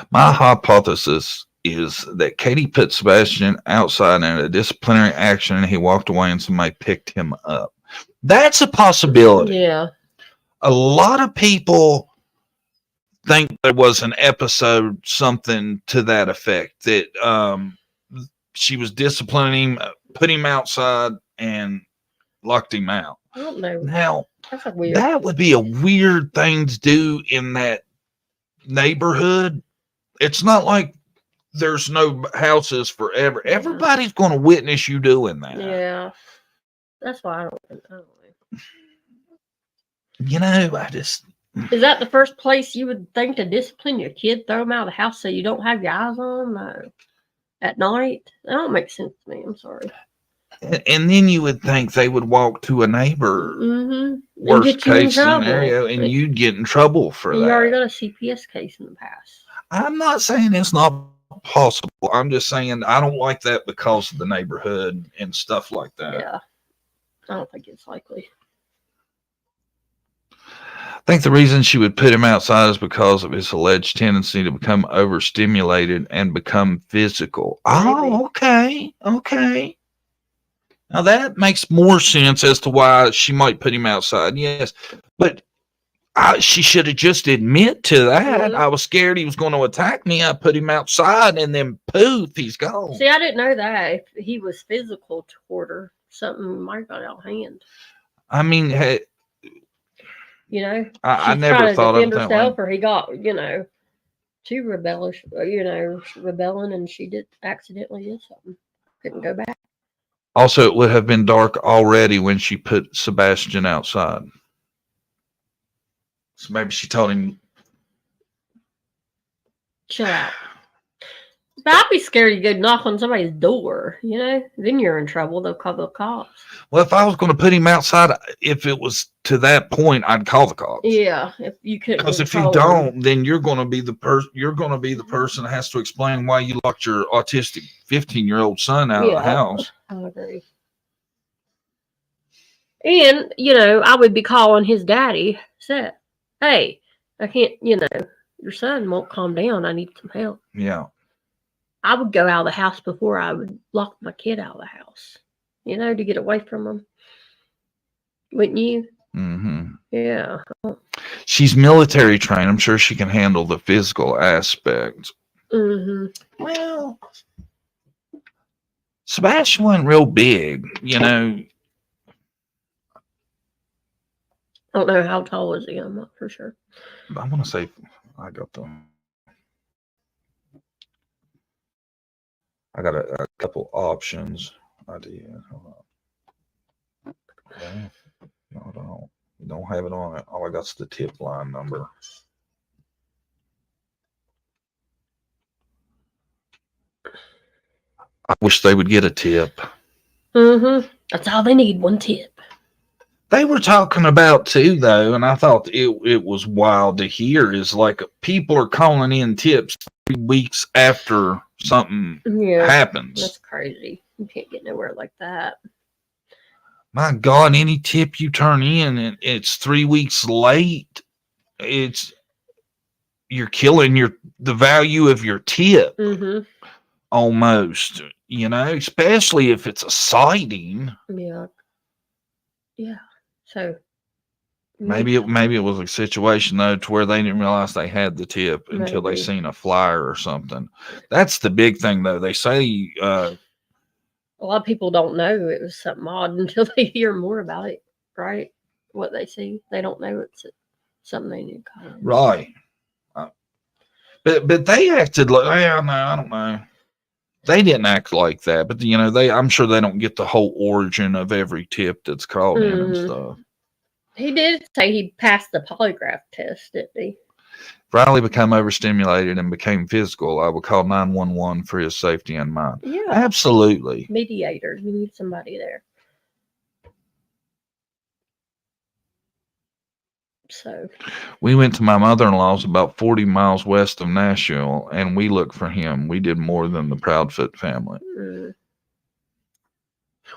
My hypothesis is that Katie put Sebastian outside in a disciplinary action and he walked away and somebody picked him up. That's a possibility. Yeah. A lot of people think there was an episode, something to that effect, that she was disciplining him, put him outside, and locked him out. I don't know. Now, that's weird. That would be a weird thing to do in that neighborhood. It's not like there's no houses forever. Everybody's going to witness you doing that. Yeah. That's why I don't know. You know, I just... Is that the first place you would think to discipline your kid? Throw them out of the house so you don't have your eyes on them? No. At night? That don't make sense to me. I'm sorry. And then you would think they would walk to a neighbor, worst case scenario, and you'd get in trouble for that. You already got a CPS case in the past. I'm not saying it's not possible. I'm just saying I don't like that because of the neighborhood and stuff like that. Yeah. I don't think it's likely. I think the reason she would put him outside is because of his alleged tendency to become overstimulated and become physical. Oh, okay. Okay. Now that makes more sense as to why she might put him outside. Yes. But she should have just admit to that. I was scared he was going to attack me. I put him outside and then poof, he's gone. See, I didn't know that. If he was physical toward her, something might have got out of hand. I mean, hey, you know, I never thought of that way. Or he got, you know, too rebellious, you know, rebelling, and she accidentally did something. Couldn't go back. Also, it would have been dark already when she put Sebastian outside. So maybe she told him, chill out. But I'd be scared to go knock on somebody's door, you know? Then you're in trouble. They'll call the cops. Well, if I was going to put him outside, if it was to that point, I'd call the cops. Yeah, if you couldn't. Because if you don't, then you're going to be the person. You're going to be the person that has to explain why you locked your autistic 15-year-old son out of the house. I agree. And you know, I would be calling his daddy. Said, "Hey, I can't. You know, your son won't calm down. I need some help." Yeah. I would go out of the house before I would lock my kid out of the house, to get away from them. Wouldn't you? Mm-hmm. Yeah. She's military trained. I'm sure she can handle the physical aspect. Mm-hmm. Well, Sebastian wasn't real big, I don't know how tall is he. I'm not for sure. I want to say I got a couple options. I did. Hold on. No, I don't have it on it. All I got's the tip line number. I wish they would get a tip. Mm-hmm. That's all they need, one tip. They were talking about too, though, and I thought it was wild to hear, is like people are calling in tips 3 weeks after something happens. That's crazy. You can't get nowhere like that. My God, any tip you turn in and it's 3 weeks late, you're killing the value of your tip. Mm-hmm. Almost, especially if it's a sighting. Yeah. Yeah. So maybe it was a situation though to where they didn't realize they had the tip until they seen a flyer or something. That's the big thing though. They say a lot of people don't know it was something odd until they hear more about it, right? What they see, they don't know it's something they need to call in. Right. But they acted like, I don't know. They didn't act like that, but I'm sure they don't get the whole origin of every tip that's called in and stuff. He did say he passed the polygraph test, didn't he? If Riley became overstimulated and became physical, I would call 911 for his safety and mine. Yeah. Absolutely. Mediators. We need somebody there. So we went to my mother-in-law's about 40 miles west of Nashville, and we looked for him. We did more than the Proudfoot family.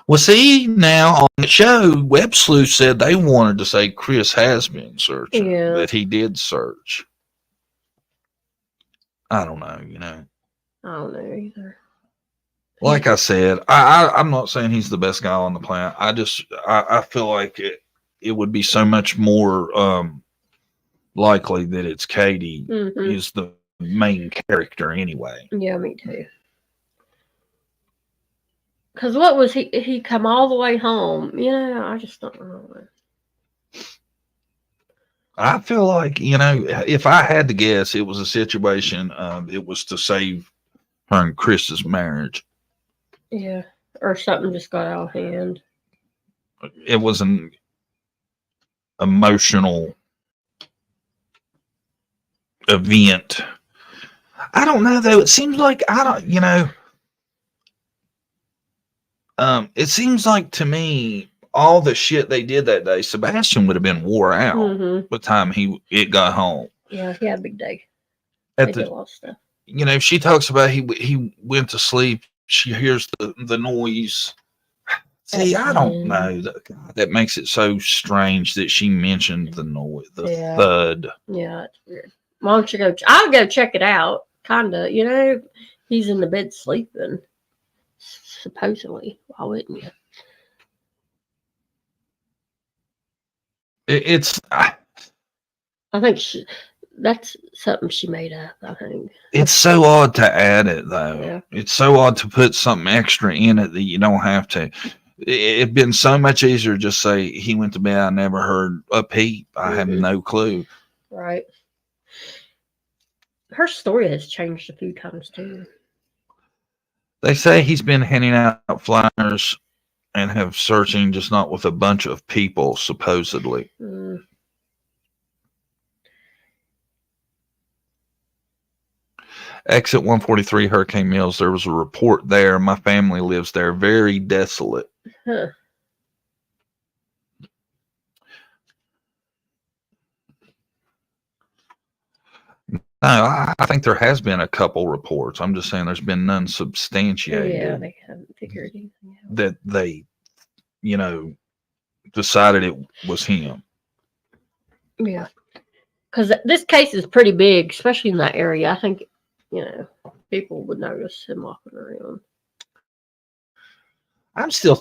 Well, see, now on the show, Web Sleuth said they wanted to say Chris has been searching, that he did search. I don't know, I don't know either. Like I said, I'm not saying he's the best guy on the planet. I feel like it would be so much more likely that it's Katie is the main character anyway. Yeah, me too. Because what was he come all the way home? I just don't know. I feel like, if I had to guess, it was a situation, it was to save her and Chris's marriage. Yeah, or something just got out of hand. It was an emotional event. I don't know though. It seems like it seems like to me all the shit they did that day, Sebastian would have been wore out by the time it got home. Yeah, he had a big day. They did a lot of stuff. She talks about he went to sleep. She hears the noise. See, I don't know. That makes it so strange that she mentioned the noise, thud. Yeah, it's weird. Why don't you go? I'll go check it out. Kinda, he's in the bed sleeping. Supposedly, why wouldn't you? I think that's something she made up. I think it's so odd to add it though. Yeah. It's so odd to put something extra in it that you don't have to. It'd been so much easier to just say he went to bed. I never heard a peep. I have no clue. Right. Her story has changed a few times too. They say he's been handing out flyers and have searching, just not with a bunch of people, supposedly. Exit 143 Hurricane Mills. There was a report there. My family lives there. Very desolate. Huh. No, I think there has been a couple reports. I'm just saying there's been none substantiated. Yeah, they haven't figured anything out. That they, decided it was him. Yeah. Because this case is pretty big, especially in that area. I think, people would notice him walking around. I'm still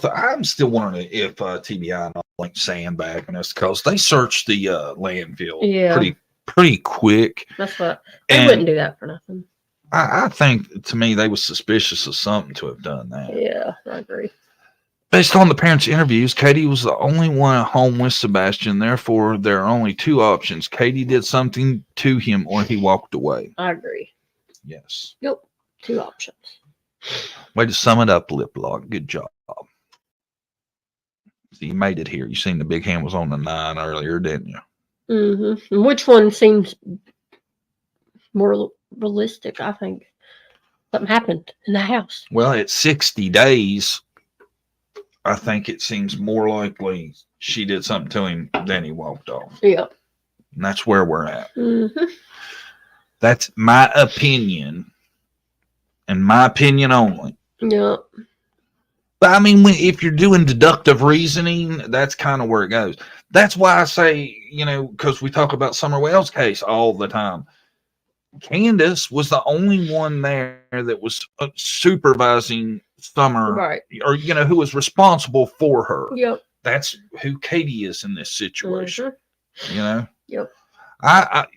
wondering if TBI not like sandbagging us because they searched the landfill pretty quick. That's what they wouldn't do that for nothing. I think to me they was suspicious of something to have done that. Yeah, I agree. Based on the parents' interviews, Katie was the only one at home with Sebastian. Therefore, there are only two options: Katie did something to him, or he walked away. I agree. Yes. Yep. 2 options. Way to sum it up, Lip Lock. Good job. So you made it here. You seen the big hand was on the 9 earlier, didn't you? Mm-hmm. And which one seems more realistic? I think something happened in the house. Well, at 60 days, I think it seems more likely she did something to him than he walked off. Yeah. And that's where we're at. Mm-hmm. That's my opinion, and my opinion only. Yeah. But I mean, if you're doing deductive reasoning, that's kind of where it goes. That's why I say, because we talk about Summer Wells' case all the time. Candace was the only one there that was supervising Summer, right? Or who was responsible for her. Yep. That's who Katie is in this situation. Mm-hmm. Yep. I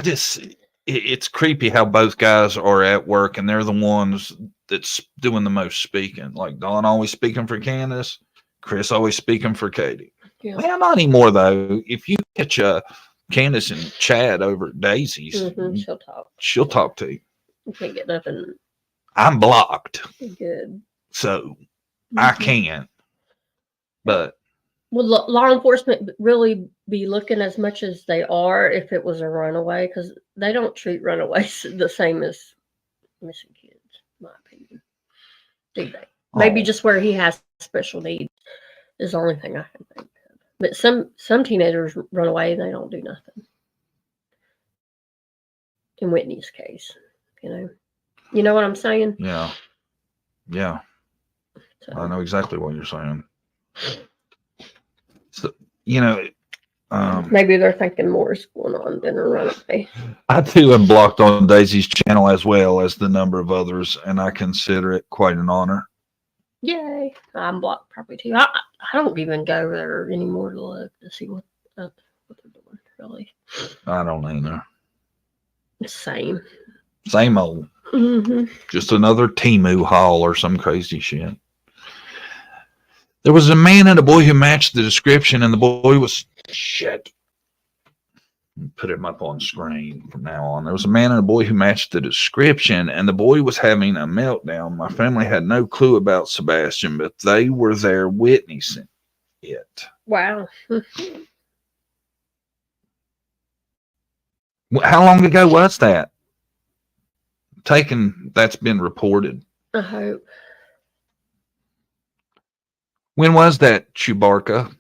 just, it's creepy how both guys are at work and they're the ones that's doing the most speaking. Like Don always speaking for Candace, Chris always speaking for Katie. Yeah. Well, not anymore though. If you catch Candace and Chad over at Daisy's, she'll talk. She'll talk to you. You can't get nothing. I'm blocked. Good. So I can't. But would law enforcement really be looking as much as they are if it was a runaway? Because they don't treat runaways the same as missing kids, in my opinion. Do they? Maybe just where he has special needs is the only thing I can think of. But some teenagers run away and they don't do nothing. In Whitney's case, you know what I'm saying? Yeah. So, I know exactly what you're saying. So, maybe they're thinking more is going on than a runaway. I too am blocked on Daisy's channel as well as the number of others, and I consider it quite an honor. Yay! I'm blocked probably too. I don't even go there anymore to look to see what they're doing. Really, I don't either. Same old. Mm-hmm. Just another Temu haul or some crazy shit. There was a man and a boy who matched the description, and the boy was shit. Put him up on screen from now on. There was a man and a boy who matched the description, and the boy was having a meltdown. My family had no clue about Sebastian, but they were there witnessing it. Wow. How long ago was that? That's been reported. I hope. When was that, Chewbacca?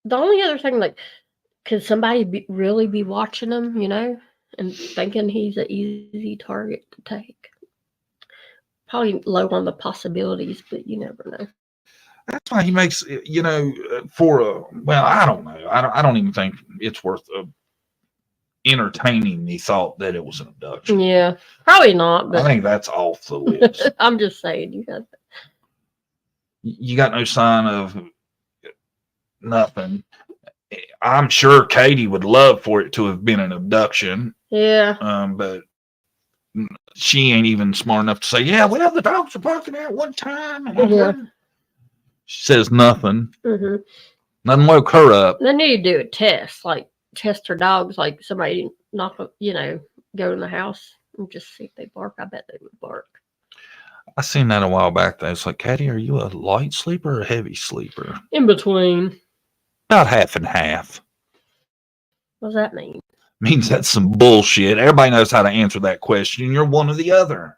The only other thing, could somebody really be watching him, and thinking he's an easy target to take? Probably low on the possibilities, but you never know. That's why he makes, I don't know. I don't even think it's worth entertaining the thought that it was an abduction. Yeah, probably not. But I think that's off the list. I'm just saying, you got no sign of nothing. I'm sure Katie would love for it to have been an abduction. Yeah. But she ain't even smart enough to say, yeah, well, the dogs were barking at one time. And she says nothing. Mm-hmm. Nothing woke her up. They need to do a test, test her dogs, somebody go in the house and just see if they bark. I bet they would bark. I seen that a while back. It's like, Katie, are you a light sleeper or a heavy sleeper? In between. About half and half. What does that mean? Means that's some bullshit. Everybody knows how to answer that question. You're one or the other.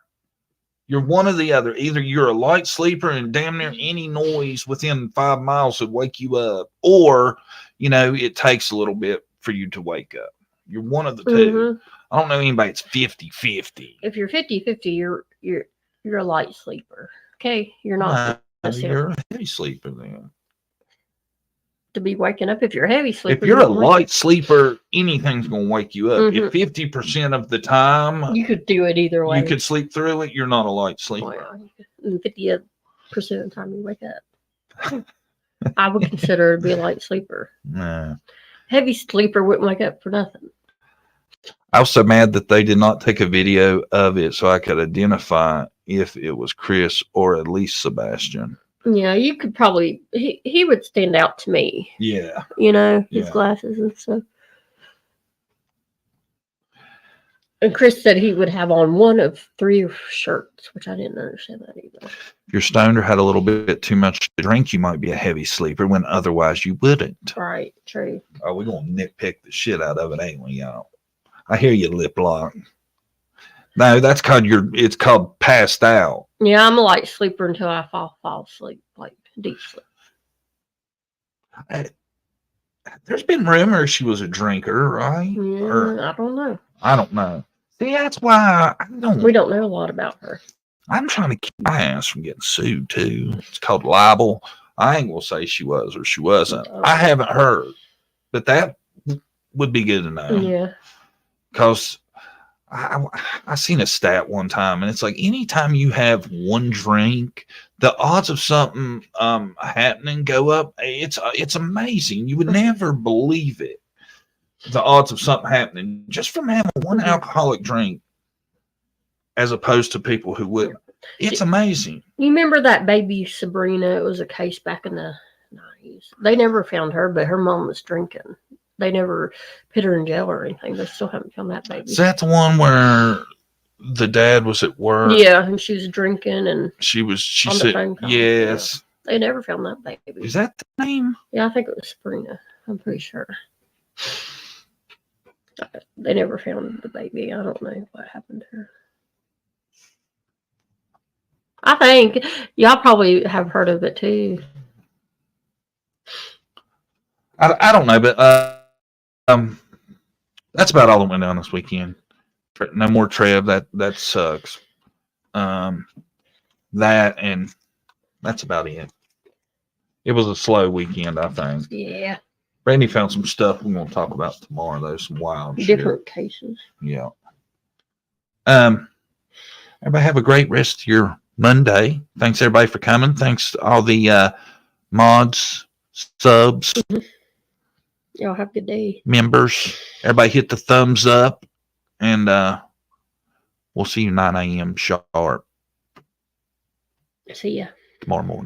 You're one or the other. Either you're a light sleeper and damn near any noise within 5 miles would wake you up, or, it takes a little bit for you to wake up. You're one of the two. Mm-hmm. I don't know anybody that's 50-50. If you're 50-50, you're a light sleeper. Okay, you're not. You're a heavy sleeper then. to be waking up. If you're a heavy sleeper, If you're a you won't light sleeper, anything's going to wake you up. If 50% of the time you could do it either way. you could sleep through it, you're not a light sleeper. Well, 50% of the time you wake up. I would consider it to be a light sleeper. Nah. Heavy sleeper wouldn't wake up for nothing. I was so mad that they did not take a video of it so I could identify if it was Chris or at least Sebastian. Yeah, you could probably, he would stand out to me. Yeah. You know, his glasses and stuff. And Chris said he would have on one of 3 shirts, which I didn't understand that either. If you're stoned or had a little bit too much to drink, you might be a heavy sleeper when otherwise you wouldn't. Right, true. Oh, we're going to nitpick the shit out of it, ain't we, y'all? I hear you, lip lock. No, that's it's called passed out. Yeah, I'm a light sleeper until I fall asleep, like deep sleep. There's been rumors she was a drinker, right? Yeah, I don't know. I don't know. See, that's why we don't know a lot about her. I'm trying to keep my ass from getting sued too. It's called libel. I ain't gonna say she was or she wasn't. I haven't heard, but that would be good to know. Yeah. Because I seen a stat one time, and it's like anytime you have one drink, the odds of something happening go up. It's amazing. You would never believe it. The odds of something happening just from having one alcoholic drink, as opposed to people who wouldn't. It's amazing. You remember that baby Sabrina? It was a case back in the 90s. They never found her, but her mom was drinking. They never put her in jail or anything. They still haven't found that baby. Is that the one where the dad was at work? Yeah, and she was drinking and she said, yes. Yeah. They never found that baby. Is that the name? Yeah, I think it was Sabrina. I'm pretty sure. They never found the baby. I don't know what happened to her. I think y'all probably have heard of it too. I don't know, but that's about all that went down this weekend. No more Trev. That sucks. That and that's about it. It was a slow weekend, I think. Yeah. Brandy found some stuff we're going to talk about tomorrow, though. Some wild different cases. Yeah. Everybody have a great rest of your Monday. Thanks everybody for coming. Thanks to all the mods, subs. Y'all have a good day. Members. Everybody hit the thumbs up. And we'll see you 9 a.m. sharp. See ya. Tomorrow morning.